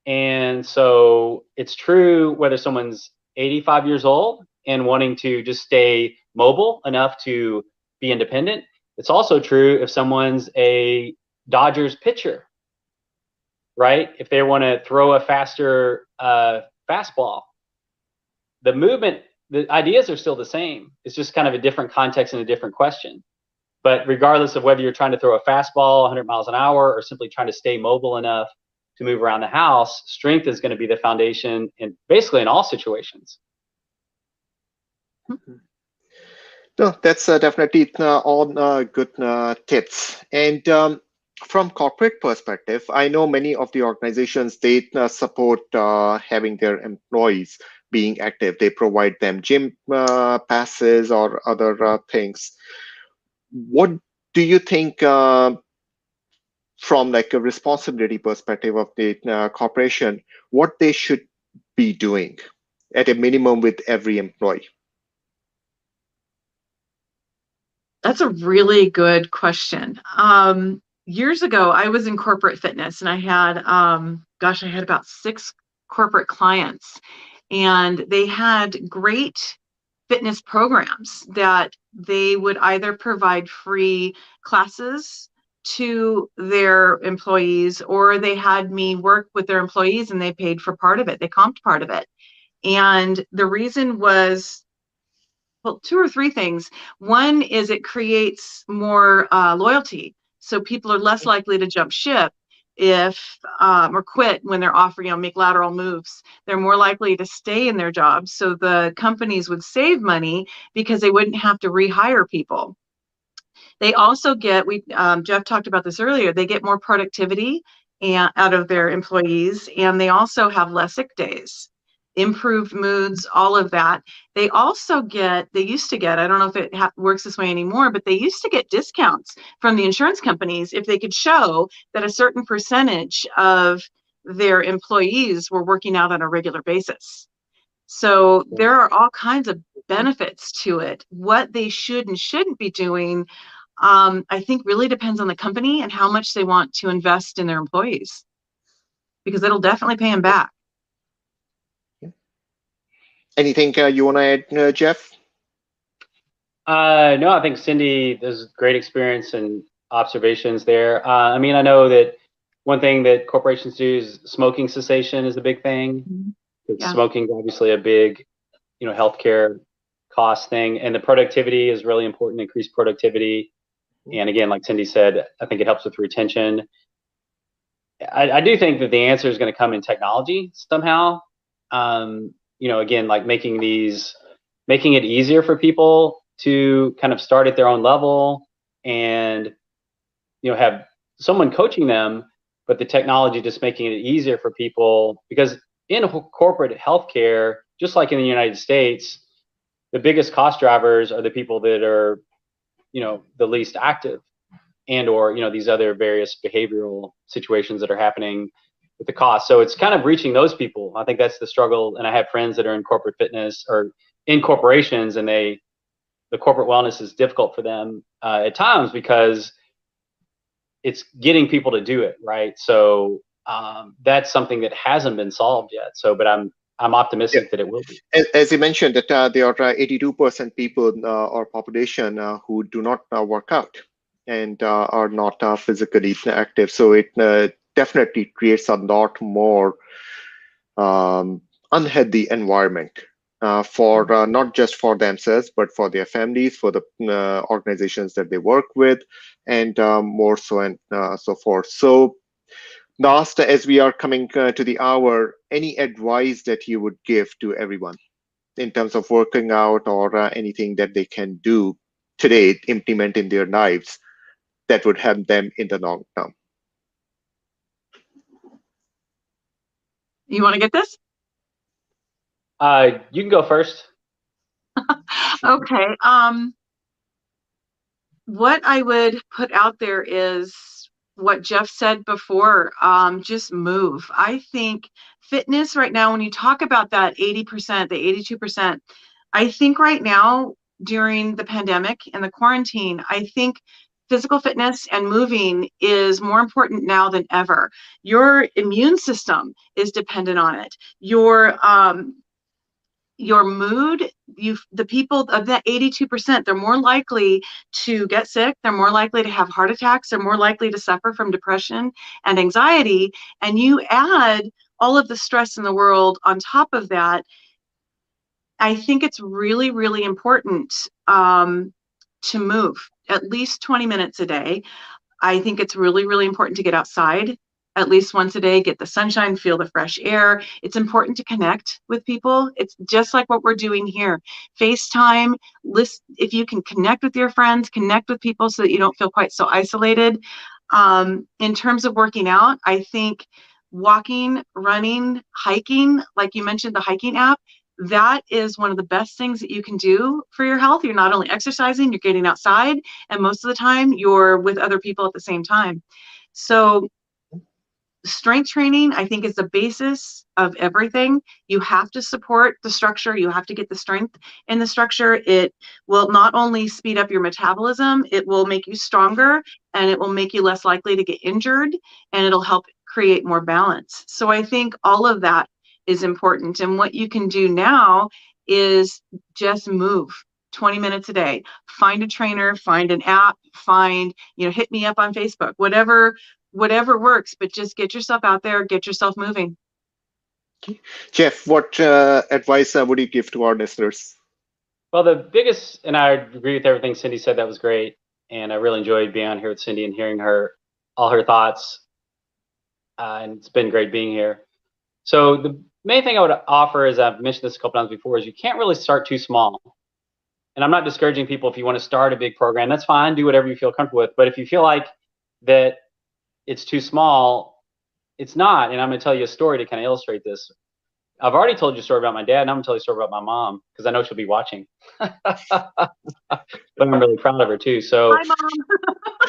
And so it's true whether someone's 85 years old and wanting to just stay mobile enough to be independent. It's also true if someone's a Dodgers pitcher, right? If they want to throw a faster fastball, the movement, the ideas are still the same. It's just kind of a different context and a different question. But regardless of whether you're trying to throw a fastball 100 miles an hour or simply trying to stay mobile enough to move around the house, strength is going to be the foundation in basically in all situations. No, that's definitely all good tips. And from corporate perspective, I know many of the organizations, they support having their employees being active. They provide them gym passes or other things. What do you think from like a responsibility perspective of the corporation, what they should be doing at a minimum with every employee? That's a really good question. Years ago, I was in corporate fitness and I had, I had about 6 corporate clients, and they had great fitness programs that they would either provide free classes to their employees, or they had me work with their employees and they paid for part of it. They comped part of it. And the reason was, well, 2 or 3 things. One is it creates more loyalty. So people are less likely to jump ship if or quit when they're offering, make lateral moves. They're more likely to stay in their jobs. So the companies would save money because they wouldn't have to rehire people. They also get, Jeff talked about this earlier, they get more productivity out of their employees, and they also have less sick days, improved moods, all of that. They also they used to get, I don't know if it works this way anymore, but they used to get discounts from the insurance companies if they could show that a certain percentage of their employees were working out on a regular basis. So there are all kinds of benefits to it. What they should and shouldn't be doing, I think, really depends on the company and how much they want to invest in their employees, because it'll definitely pay them back. Anything you want to add, Jeff? No, I think Cyndi, there's great experience and observations there. I mean, I know that one thing that corporations do is smoking cessation is a big thing. Mm-hmm. Yeah. Smoking is obviously a big, healthcare cost thing, and the productivity is really important. Increased productivity, and again, like Cyndi said, I think it helps with retention. I do think that the answer is going to come in technology somehow. Again, like making it easier for people to kind of start at their own level and, have someone coaching them, but the technology just making it easier for people, because in corporate healthcare, just like in the United States, the biggest cost drivers are the people that are, the least active, and or, these other various behavioral situations that are happening with the cost. So it's kind of reaching those people. I think that's the struggle. And I have friends that are in corporate fitness or in corporations, and the corporate wellness is difficult for them at times because it's getting people to do it, right? So that's something that hasn't been solved yet. So, but I'm I'm optimistic that it will be. As you mentioned, that there are 82% people or population who do not work out and are not physically active. So it definitely creates a lot more unhealthy environment for not just for themselves, but for their families, for the organizations that they work with, and more so and so forth. So last, as we are coming to the hour, any advice that you would give to everyone in terms of working out or anything that they can do today, implement in their lives that would help them in the long term? You want to get this? You can go first. Okay. What I would put out there is what Jeff said before, just move. I think fitness right now, when you talk about that 80%, the 82%, I think right now during the pandemic and the quarantine, I think physical fitness and moving is more important now than ever. Your immune system is dependent on it. Your mood, the people of that 82%, they're more likely to get sick, they're more likely to have heart attacks, they're more likely to suffer from depression and anxiety. And you add all of the stress in the world on top of that, I think it's really, really important to move at least 20 minutes a day. I think it's really, really important to get outside at least once a day, get the sunshine, feel the fresh air. It's important to connect with people. It's just like what we're doing here. FaceTime, if you can connect with your friends, connect with people so that you don't feel quite so isolated. In terms of working out, I think walking, running, hiking, like you mentioned, the hiking app, that is one of the best things that you can do for your health. You're not only exercising, you're getting outside, and most of the time you're with other people at the same time. So strength training, I think, is the basis of everything. You have to support the structure. You have to get the strength in the structure. It will not only speed up your metabolism, it will make you stronger, and it will make you less likely to get injured, and it'll help create more balance. So I think all of that is important. And what you can do now is just move 20 minutes a day. Find a trainer, find an app, hit me up on Facebook, whatever works, but just get yourself out there, get yourself moving. Jeff, what advice would you give to our listeners? Well, the biggest, and I agree with everything Cyndi said, that was great. And I really enjoyed being on here with Cyndi and hearing all her thoughts. And it's been great being here. So the main thing I would offer, as I've mentioned this a couple times before, is you can't really start too small. And I'm not discouraging people. If you want to start a big program, that's fine. Do whatever you feel comfortable with. But if you feel like that it's too small, it's not. And I'm going to tell you a story to kind of illustrate this. I've already told you a story about my dad, and I'm going to tell you a story about my mom, because I know she'll be watching. But I'm really proud of her too. So, hi, Mom.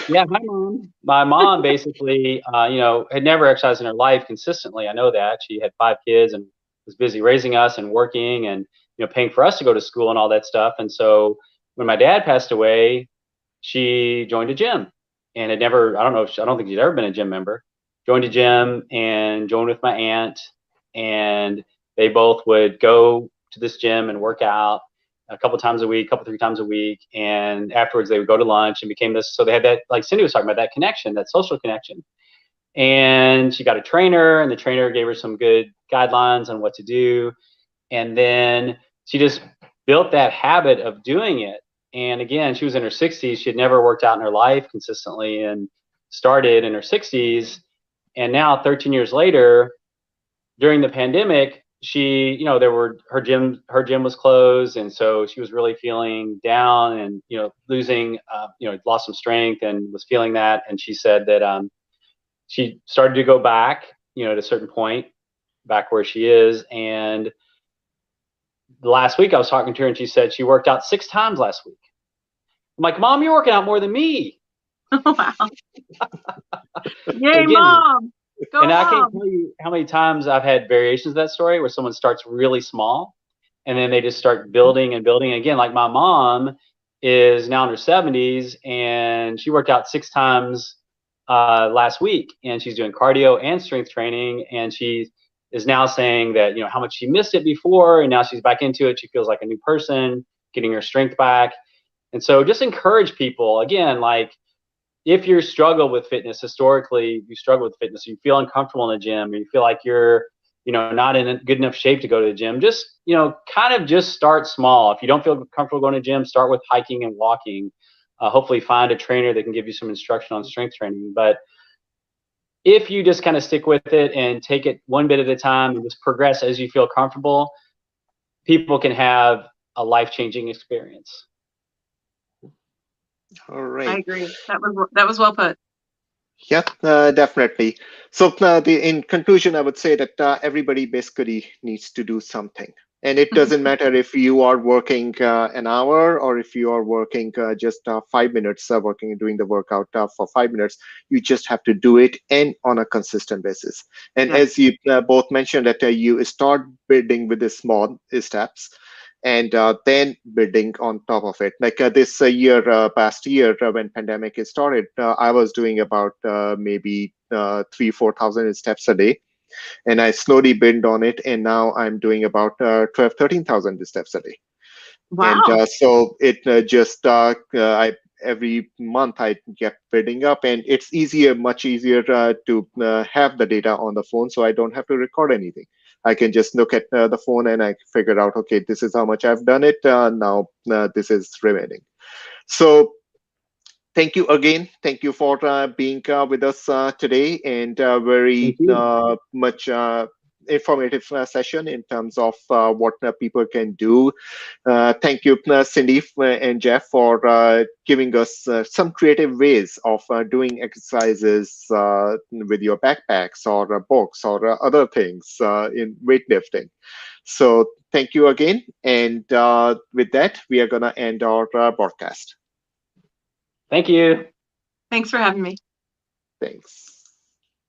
Yeah, hi, Mom. My mom basically, had never exercised in her life consistently. I know that. She had 5 kids and was busy raising us and working and, paying for us to go to school and all that stuff. And so when my dad passed away, she joined a gym and I don't think she'd ever been a gym member. Joined a gym and joined with my aunt, and they both would go to this gym and work out a couple 3 times a week. And afterwards they would go to lunch and became this. So they had that, like Cyndi was talking about, that connection, that social connection. And she got a trainer, and the trainer gave her some good guidelines on what to do. And then she just built that habit of doing it. And again, she was in her 60s. She had never worked out in her life consistently and started in her 60s. And now 13 years later, during the pandemic, she, her gym was closed. And so she was really feeling down and, losing, lost some strength and was feeling that. And she said that she started to go back, at a certain point, back where she is. And last week I was talking to her and she said she worked out 6 times last week. I'm like, Mom, you're working out more than me. Wow. Yay, Again, Mom. Go, and Mom. I can't tell you how many times I've had variations of that story where someone starts really small and then they just start building and building. Again, like my mom is now in her 70s and she worked out 6 times last week, and she's doing cardio and strength training, and she's is now saying that, how much she missed it before, and now she's back into it. She feels like a new person, getting her strength back. And so just encourage people, again, like, if you struggle with fitness, historically, you struggle with fitness, you feel uncomfortable in the gym, or you feel like you're, not in a good enough shape to go to the gym, just, kind of just start small. If you don't feel comfortable going to the gym, start with hiking and walking. Hopefully find a trainer that can give you some instruction on strength training. But if you just kind of stick with it and take it one bit at a time and just progress as you feel comfortable, people can have a life-changing experience. All right. I agree. That was well put. Yeah, definitely. So in conclusion, I would say that everybody basically needs to do something. And it doesn't matter if you are working an hour or if you are working just 5 minutes, working and doing the workout for 5 minutes. You just have to do it and on a consistent basis. And Yeah. as you both mentioned, that you start building with the small steps, and then building on top of it. Like this past year, when pandemic started, I was doing about maybe 3,000-4,000 steps a day, and I slowly built on it, and now I'm doing about 12,000-13,000 steps a day. And Wow. so it I every month I kept building up, and it's much easier to have the data on the phone, so I don't have to record anything. I can just look at the phone and I figure out, okay, this is how much I've done it. Now this is remaining. So thank you again. Thank you for being with us today, and Thank very you. much informative session in terms of what people can do. Thank you, Cyndi and Jeff, for giving us some creative ways of doing exercises with your backpacks or books or other things in weightlifting. So thank you again. And with that, we are going to end our broadcast. Thank you. Thanks for having me. Thanks.